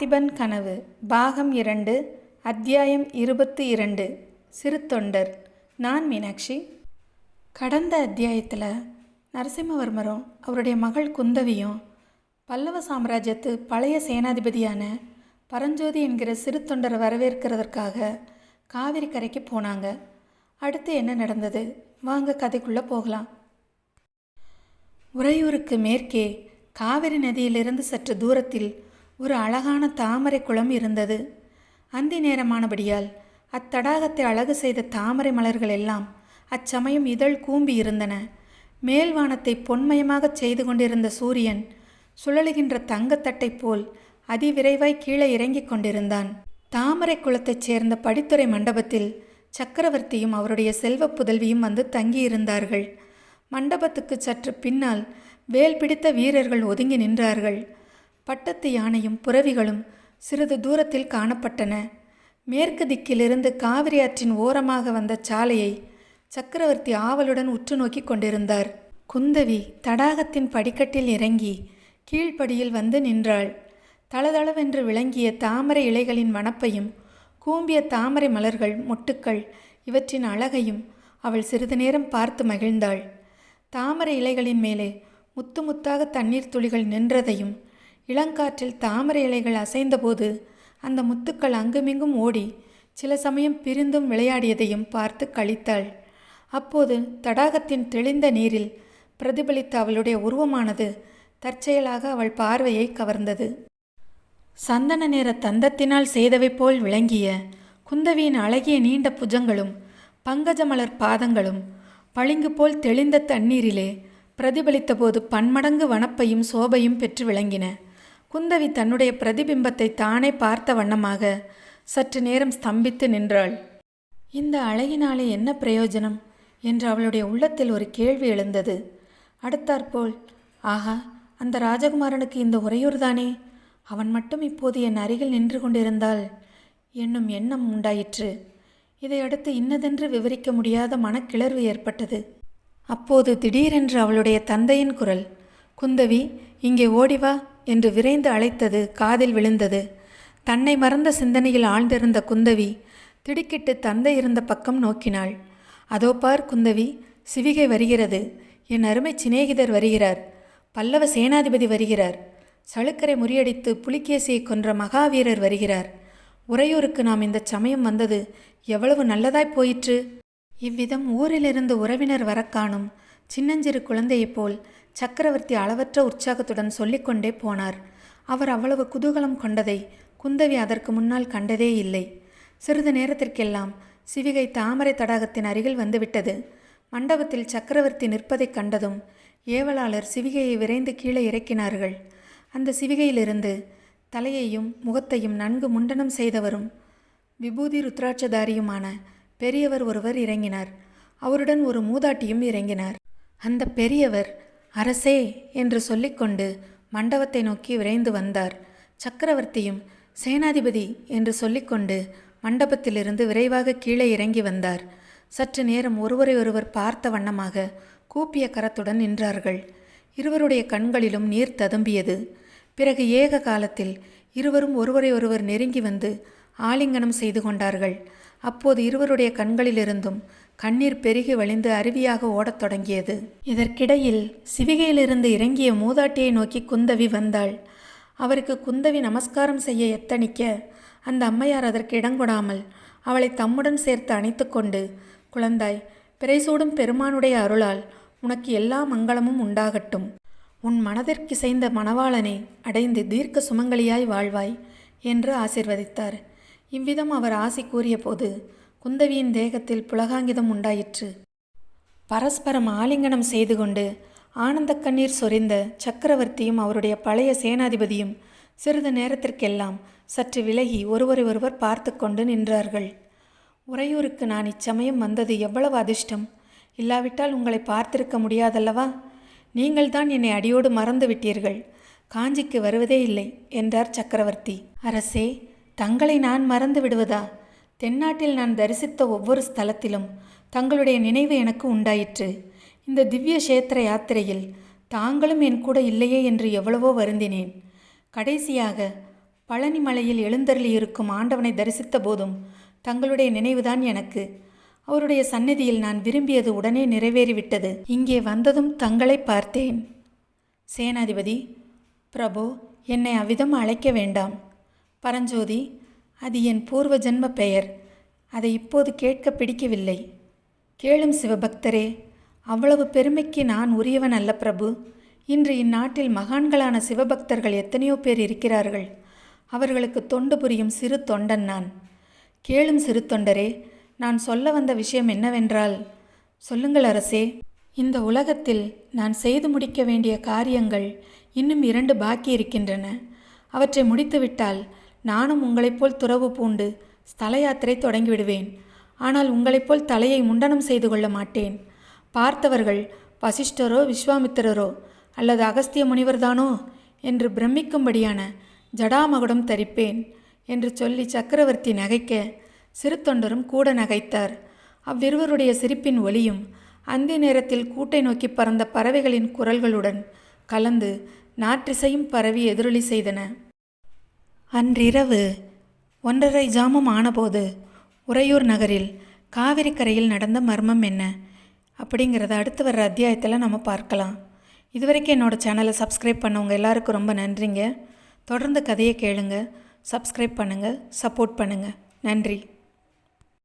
பார்த்திபன் கனவு பாகம் 2 அத்தியாயம் 22 சிறு தொண்டர். நான் மீனாட்சி. கடந்த அத்தியாயத்தில் நரசிம்மவர்மரும் அவருடைய மகள் குந்தவியும் பல்லவ சாம்ராஜ்யத்து பழைய சேனாதிபதியான பரஞ்சோதி என்கிற சிறு தொண்டரை வரவேற்கிறதற்காக காவிரி கரைக்கு போனாங்க. அடுத்து என்ன நடந்தது வாங்க கதைக்குள்ளே போகலாம். உறையூருக்கு மேற்கே காவிரி நதியிலிருந்து சற்று தூரத்தில் ஒரு அழகான தாமரை குளம் இருந்தது. அந்தி நேரமானபடியால் அத்தடாகத்தை அழகு செய்த தாமரை மலர்கள் எல்லாம் அச்சமயம் இதழ் கூம்பி இருந்தன. மேல்வானத்தை பொன்மயமாகச் செய்து கொண்டிருந்த சூரியன் சுழலுகின்ற தங்கத்தட்டை போல் அதிவிரைவாய் கீழே இறங்கிக் கொண்டிருந்தான். தாமரை குளத்தைச் சேர்ந்த படித்துறை மண்டபத்தில் சக்கரவர்த்தியும் அவருடைய செல்வ புதல்வியும் வந்து தங்கியிருந்தார்கள். மண்டபத்துக்கு சற்று பின்னால் வேல் பிடித்த வீரர்கள் ஒதுங்கி நின்றார்கள். பட்டத்து யானையும் புறவிகளும் சிறிது தூரத்தில் காணப்பட்டன. மேற்கு திக்கிலிருந்து காவிரி ஆற்றின் ஓரமாக வந்த சாலையை சக்கரவர்த்தி ஆவலுடன் உற்று நோக்கி கொண்டிருந்தார். குந்தவி தடாகத்தின் படிக்கட்டில் இறங்கி கீழ்ப்படியில் வந்து நின்றாள். தளதளவென்று விளங்கிய தாமரை இலைகளின் மணப்பையும் கூம்பிய தாமரை மலர்கள் மொட்டுக்கள் இவற்றின் அழகையும் அவள் சிறிது நேரம் பார்த்து மகிழ்ந்தாள். தாமரை இலைகளின் மேலே முத்து முத்தாக தண்ணீர் துளிகள் நின்றதையும் இளங்காற்றில் தாமரை இலைகள் அசைந்தபோது அந்த முத்துக்கள் அங்குமிங்கும் ஓடி சில சமயம் பிரிந்தும் விளையாடியதையும் பார்த்து களித்தாள். அப்போது தடாகத்தின் தெளிந்த நீரில் பிரதிபலித்த அவளுடைய உருவமானது தற்செயலாக அவள் பார்வையை கவர்ந்தது. சந்தன நிற தந்தத்தினால் செய்தவை போல் விளங்கிய குந்தவியின் அழகிய நீண்ட புஜங்களும் பங்கஜமலர் பாதங்களும் பளிங்கு போல் தெளிந்த தண்ணீரிலே பிரதிபலித்த போது பன்மடங்கு வனப்பையும் சோபையும் பெற்று விளங்கின. குந்தவி தன்னுடைய பிரதிபிம்பத்தை தானே பார்த்த வண்ணமாக சற்று நேரம் ஸ்தம்பித்து நின்றாள். இந்த அழகினாலே என்ன பிரயோஜனம் என்று அவளுடைய உள்ளத்தில் ஒரு கேள்வி எழுந்தது. அடுத்தாற்போல், ஆகா, அந்த ராஜகுமாரனுக்கு இந்த உறையூர்தானே, அவன் மட்டும் இப்போது என் அருகில் நின்று கொண்டிருந்தால் என்னும் எண்ணம் உண்டாயிற்று. இதையடுத்து இன்னதென்று விவரிக்க முடியாத மனக்கிளர்வு ஏற்பட்டது. அப்போது திடீரென்று அவளுடைய தந்தையின் குரல், குந்தவி, இங்கே ஓடிவா என்று விரைந்து அழைத்தது காதில் விழுந்தது. தன்னை மறந்த சிந்தனையில் ஆழ்ந்திருந்த குந்தவி திடுக்கிட்டு தந்தை இருந்த பக்கம் நோக்கினாள். அதோ பார் குந்தவி, சிவிகை வருகிறது, என் அருமை சிநேகிதர் வருகிறார், பல்லவ சேனாதிபதி வருகிறார், சளுக்கரை முறியடித்து புலிகேசியை கொன்ற மகாவீரர் வருகிறார். உறையூருக்கு நாம் இந்த சமயம் வந்தது எவ்வளவு நல்லதாய் போயிற்று. இவ்விதம் ஊரிலிருந்து உறவினர் வரக்காணும் சின்னஞ்சிறு குழந்தையைப் போல் சக்கரவர்த்தி அளவற்ற உற்சாகத்துடன் சொல்லிக்கொண்டே போனார். அவர் அவ்வளவு குதூகலம் கொண்டதை குந்தவி அதற்கு முன்னால் கண்டதே இல்லை. சிறிது நேரத்திற்கெல்லாம் சிவிகை தாமரை தடாகத்தின் அருகில் வந்துவிட்டது. மண்டபத்தில் சக்கரவர்த்தி நிற்பதைக் கண்டதும் ஏவலாளர் சிவிகையை விரைந்து கீழே இறக்கினார்கள். அந்த சிவிகையிலிருந்து தலையையும் முகத்தையும் நன்கு முண்டனம் செய்தவரும் விபூதி ருத்ராட்சதாரியுமான பெரியவர் ஒருவர் இறங்கினார். அவருடன் ஒரு மூதாட்டியும் இறங்கினார். அந்த பெரியவர் அரசே என்று சொல்லிக்கொண்டு மண்டபத்தை நோக்கி விரைந்து வந்தார். சக்கரவர்த்தியும் சேனாதிபதி என்று சொல்லிக்கொண்டு மண்டபத்திலிருந்து விரைவாக கீழே இறங்கி வந்தார். சற்று நேரம் ஒருவரை ஒருவர் பார்த்த வண்ணமாக கூப்பிய கரத்துடன் நின்றார்கள். இருவருடைய கண்களிலும் நீர் ததும்பியது. பிறகு ஏக காலத்தில் இருவரும் ஒருவரை ஒருவர் நெருங்கி வந்து ஆலிங்கனம் செய்து கொண்டார்கள். அப்போது இருவருடைய கண்களிலிருந்தும் கண்ணீர் பெருகி வழிந்து அருவியாக ஓடத் தொடங்கியது. இதற்கிடையில் சிவிகையிலிருந்து இறங்கிய மூதாட்டியை நோக்கி குந்தவி வந்தாள். அவருக்கு குந்தவி நமஸ்காரம் செய்ய எத்தனிக்க அந்த அம்மையார் அதற்கு இடங்கொடாமல் அவளை தம்முடன் சேர்த்து அணைத்து கொண்டு, குழந்தாய், பிறைசூடும் பெருமானுடைய அருளால் உனக்கு எல்லா மங்களமும் உண்டாகட்டும். உன் மனதிற்கிசைந்த மணவாளனை அடைந்து தீர்க்க சுமங்கலியாய் வாழ்வாய் என்று ஆசிர்வதித்தார். இவ்விதம் அவர் ஆசி கூறிய போது குந்தவியின் தேகத்தில் புலகாங்கிதம் உண்டாயிற்று. பரஸ்பரம் ஆலிங்கனம் செய்து கொண்டு ஆனந்த கண்ணீர் சொரிந்த சக்கரவர்த்தியும் அவருடைய பழைய சேனாதிபதியும் சிறிது நேரத்திற்கெல்லாம் சற்று விலகி ஒருவரை ஒருவர் பார்த்து கொண்டு நின்றார்கள். உறையூருக்கு நான் இச்சமயம் வந்தது எவ்வளவு அதிர்ஷ்டம்! இல்லாவிட்டால் உங்களை பார்த்திருக்க முடியாதல்லவா? நீங்கள்தான் என்னை அடியோடு மறந்து விட்டீர்கள். காஞ்சிக்கு வருவதே இல்லை என்றார் சக்கரவர்த்தி. அரசே, தங்களை நான் மறந்து விடுவதா? தென்னாட்டில் நான் தரிசித்த ஒவ்வொரு ஸ்தலத்திலும் தங்களுடைய நினைவு எனக்கு உண்டாயிற்று. இந்த திவ்ய கஷேத்திர யாத்திரையில் தாங்களும் என் கூட இல்லையே என்று எவ்வளவோ வருந்தினேன். கடைசியாக பழனி மலையில் எழுந்தருளி இருக்கும் ஆண்டவனை தரிசித்த போதும் தங்களுடைய நினைவுதான் எனக்கு. அவருடைய சந்நிதியில் நான் விரும்பியது உடனே நிறைவேறிவிட்டது. இங்கே வந்ததும் தங்களை பார்த்தேன். சேனாதிபதி, பிரபு, என்னை அவ்விதம் அழைக்க வேண்டாம். பரஞ்சோதி, அது என் பூர்வ ஜென்ம பெயர். அதை இப்போது கேட்க பிடிக்கவில்லை. கேளும் சிவபக்தரே, அவ்வளவு பெருமைக்கு நான் உரியவன் அல்ல பிரபு. இன்று இந்நாட்டில் மகான்களான சிவபக்தர்கள் எத்தனையோ பேர் இருக்கிறார்கள். அவர்களுக்கு தொண்டு புரியும் சிறு தொண்டன் நான். கேளும் சிறு தொண்டரே, நான் சொல்ல வந்த விஷயம் என்னவென்றால், சொல்லுங்கள் அரசே. இந்த உலகத்தில் நான் செய்து முடிக்க வேண்டிய காரியங்கள் இன்னும் 2 பாக்கி இருக்கின்றன. அவற்றை முடித்துவிட்டால் நானும் உங்களைப் போல் துறவு பூண்டு ஸ்தல யாத்திரை தொடங்கிவிடுவேன். ஆனால் உங்களைப் போல் தலையை முண்டனம் செய்து கொள்ள மாட்டேன். பார்த்தவர்கள் வசிஷ்டரோ விஸ்வாமித்திரரோ அல்லது அகஸ்திய முனிவர்தானோ என்று பிரமிக்கும்படியான ஜடாமகுடம் தரிப்பேன் என்று சொல்லி சக்கரவர்த்தி நகைக்க சிறு தொண்டரும் கூட நகைத்தார். அவ்விருவருடைய சிரிப்பின் ஒலியும் அந்தி நேரத்தில் கூட்டை நோக்கி பறந்த பறவைகளின் குரல்களுடன் கலந்து நாற்றிசையும் பரவி எதிரொலி செய்தன. அன்றிரவு 1:30 ஜாமம் ஆனபோது உறையூர் நகரில் காவிரி கரையில் நடந்த மர்மம் என்ன அப்படிங்கிறத அடுத்து வர்ற அத்தியாயத்தில் நம்ம பார்க்கலாம். இதுவரைக்கும் என்னோடய சேனலை சப்ஸ்கிரைப் பண்ணவங்க எல்லாருக்கும் ரொம்ப நன்றிங்க. தொடர்ந்து கதையை கேளுங்க, சப்ஸ்கிரைப் பண்ணுங்கள், சப்போர்ட் பண்ணுங்கள். நன்றி.